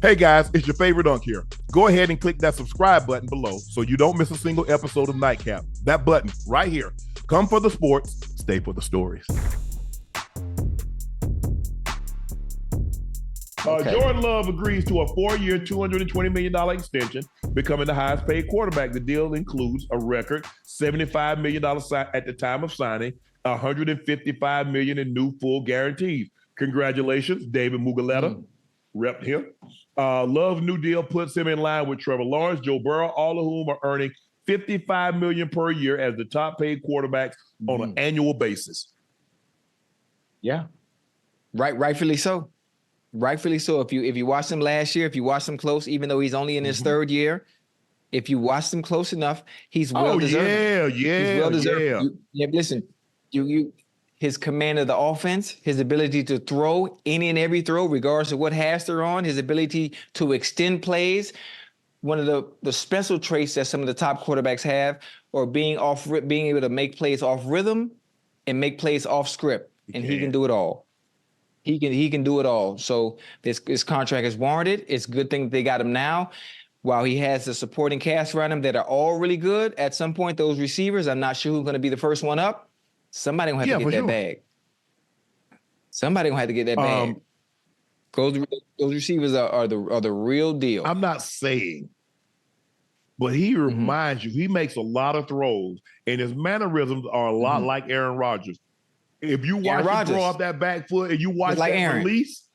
Hey guys, it's your favorite Unc here. Go ahead and click that subscribe button below so you don't miss a single episode of Nightcap. That button right here. Come for the sports, stay for the stories. Jordan Love agrees to a 4-year, $220 million extension, becoming the highest paid quarterback. The deal includes a record $75 million at the time of signing, $155 million in new full guarantees. Congratulations, David Muguleta. Rep him. Love's new deal puts him in line with Trevor Lawrence, Joe Burrow, all of whom are earning $55 million per year as the top paid quarterbacks on an annual basis. Yeah, rightfully so. Rightfully so. If you watched him last year, if you watched him close, even though he's only in his third year, if you watched him close enough, he's well deserved. He's well deserved. Listen, his command of the offense, his ability to throw any and every throw, regardless of what hash they're on, his ability to extend plays. One of the special traits that some of the top quarterbacks have, or being able to make plays off rhythm and make plays off script, and he can do it all. He can do it all. So this contract is warranted. It's a good thing they got him now. While he has the supporting cast around him that are all really good, at some point those receivers, I'm not sure who's going to be the first one up. Somebody gonna have to get that bag. Somebody gonna have to get that bag. Those receivers are the real deal. I'm not saying, but he reminds you, he makes a lot of throws, and his mannerisms are a lot like Aaron Rodgers. If you watch him throw off that back foot and you watch that release,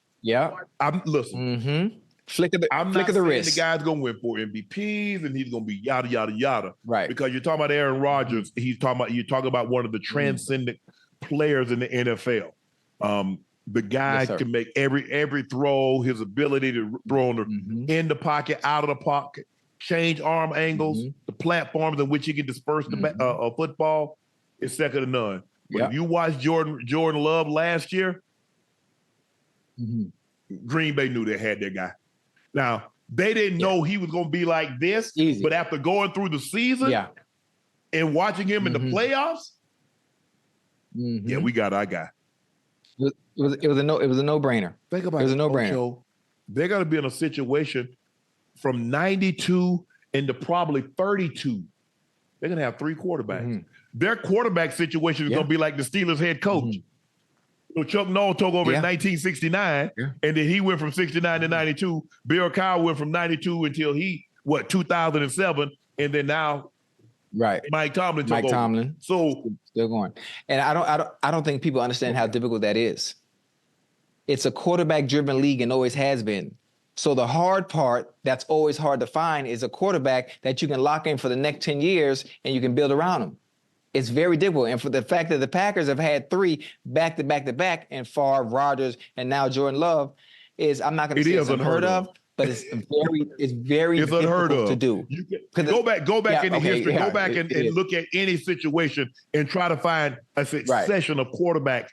listen. Flick of the wrist. The guy's gonna win 4 MVPs and he's gonna be yada yada yada. Right. Because you're talking about Aaron Rodgers. You're talking about one of the transcendent players in the NFL. The guy can make every throw. His ability to throw in the pocket, out of the pocket, change arm angles, the platforms in which he can disperse the football is second to none. But if you watch Jordan Love last year, Green Bay knew they had their guy. Now, they didn't know he was going to be like this, but after going through the season and watching him in the playoffs, we got our guy. It was a no-brainer. Think about it. It was a no-brainer. Ocho, they're going to be in a situation from 92 into probably 32. They're going to have 3 quarterbacks. Their quarterback situation is going to be like the Steelers head coach. So Chuck Noll took over in 1969, and then he went from 69 to 92. Bill Cowher went from 92 until 2007, and then now, Mike Tomlin took over. So still going, and I don't think people understand how difficult that is. It's a quarterback-driven league and always has been. So the hard part that's always hard to find is a quarterback that you can lock in for the next 10 years and you can build around him. It's very difficult. And for the fact that the Packers have had 3 back-to-back, and Favre, Rodgers, and now Jordan Love, I'm not going to say it's unheard of, but it's very difficult to do. Go back into history. Go back and look at any situation and try to find a succession of quarterbacks.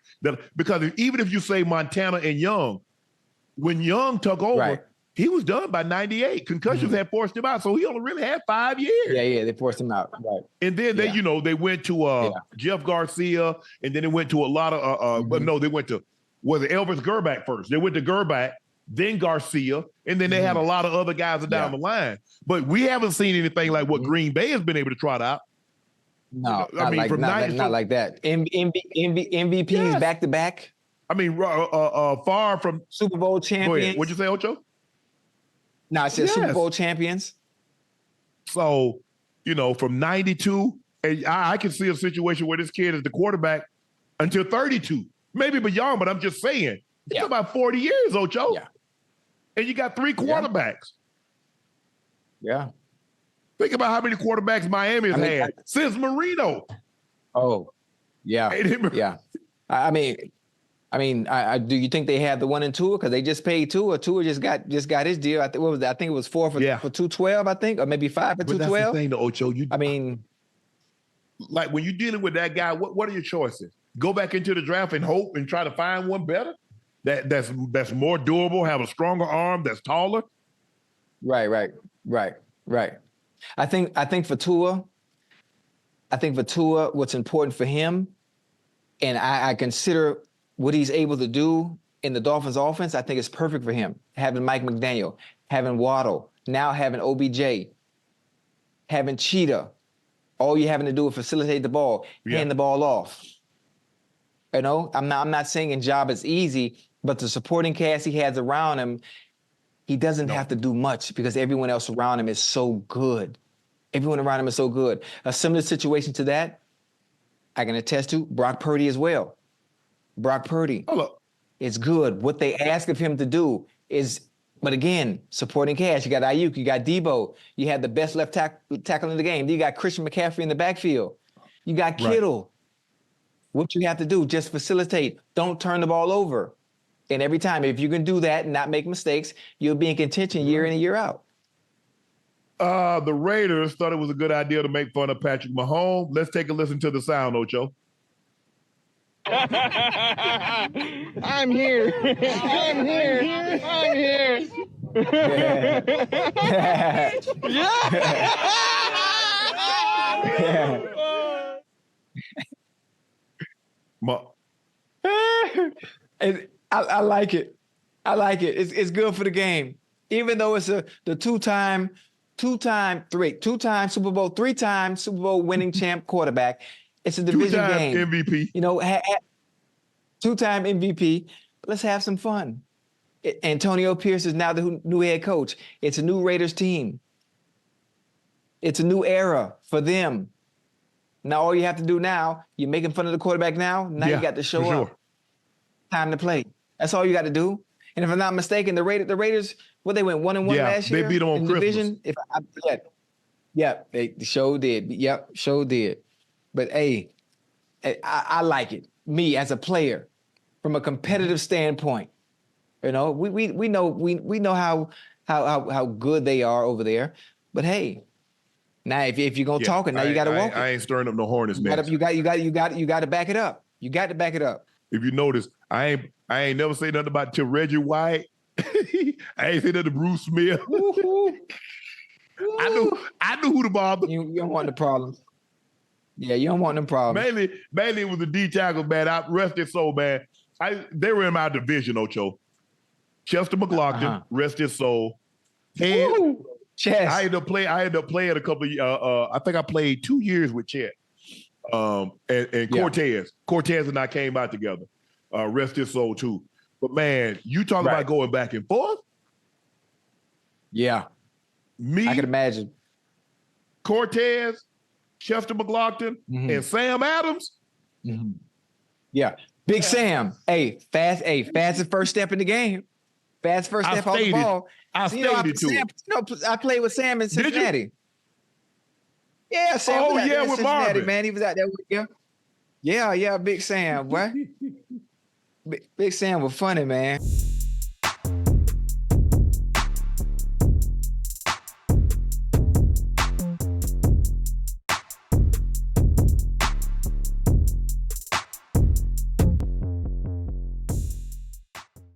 Because even if you say Montana and Young, when Young took over, he was done by 98. Concussions had forced him out, so he only really had 5 years. Yeah, they forced him out. Right. And then they went to Jeff Garcia, and then they went to a lot of but no, they went to Elvis Gerback first. They went to Gerback, then Garcia, and then they had a lot of other guys down the line. But we haven't seen anything like what Green Bay has been able to trot out. No, not like that. MVPs back to back. I mean, far from Super Bowl champions. What'd you say, Ocho? No, I said Super Bowl champions. So, from 92, and I can see a situation where this kid is the quarterback until 32, maybe beyond, but I'm just saying, it's about 40 years, Ocho. Yeah. And you got 3 quarterbacks. Yeah. Think about how many quarterbacks Miami has had since Marino. Oh, yeah. Yeah. I mean, do you think they had the 1 and 2? Because they just paid Tua. Tua just got his deal. I think it was 4 for 212, I think, or maybe 5 for 212. That's the thing, though, Ocho. Like when you're dealing with that guy, what are your choices? Go back into the draft and hope and try to find one better that's more durable, have a stronger arm, that's taller. Right. I think for Tua, what's important for him, and I consider what he's able to do in the Dolphins offense, I think it's perfect for him. Having Mike McDaniel, having Waddle, now having OBJ, having Cheetah. All you're having to do is facilitate the ball, hand the ball off. You know, I'm not saying his job is easy, but the supporting cast he has around him, he doesn't have to do much because everyone else around him is so good. Everyone around him is so good. A similar situation to that, I can attest to Brock Purdy as well. Brock Purdy is good. What they ask of him to do is, but again, supporting cast. You got Ayuk, you got Debo. You had the best left tackle in the game. You got Christian McCaffrey in the backfield. You got Kittle. What you have to do, just facilitate. Don't turn the ball over. And every time, if you can do that and not make mistakes, you'll be in contention year in and year out. The Raiders thought it was a good idea to make fun of Patrick Mahomes. Let's take a listen to the sound, Ocho. I'm here. I'm here. I'm here. I like it. I like it. It's good for the game. Even though it's the two-time Super Bowl, three-time Super Bowl winning champ quarterback. It's a division game. MVP. You know, two-time MVP. Let's have some fun. Antonio Pierce is now the new head coach. It's a new Raiders team. It's a new era for them. Now all you have to do now, you're making fun of the quarterback now. Now you got to show up. Time to play. That's all you got to do. And if I'm not mistaken, the Raiders, what they went 1-1 last year. They beat them on Christmas. Division. They sure did. Yep, sure did. But hey, I like it. Me as a player, from a competitive standpoint, you know, we know how good they are over there. But hey, now if you're gonna talk it, now you got to walk it. I ain't stirring up no hornets nest. You got to back it up. You got to back it up. If you notice, I ain't never say nothing about to Reggie White. I ain't say nothing to Bruce Smith. I knew who to bother. You don't want the problems. Yeah, you don't want them problems. Mainly it was the D tackle, man. I rest his soul, man. They were in my division, Ocho. Chester McLaughlin, rest his soul. And I ended up playing a couple of I think I played 2 years with Chet. And Cortez. Cortez and I came out together. Rest his soul too. But man, you talk about going back and forth. Yeah. I can imagine. Cortez, Chester McLaughlin, and Sam Adams. Yeah. Big Sam. Hey, fastest first step in the game. Fast first step off the ball. I played with Sam in Cincinnati. Yeah, Sam. With Marvin. Man, he was out there with you. Yeah, Big Sam, boy. Big Sam was funny, man.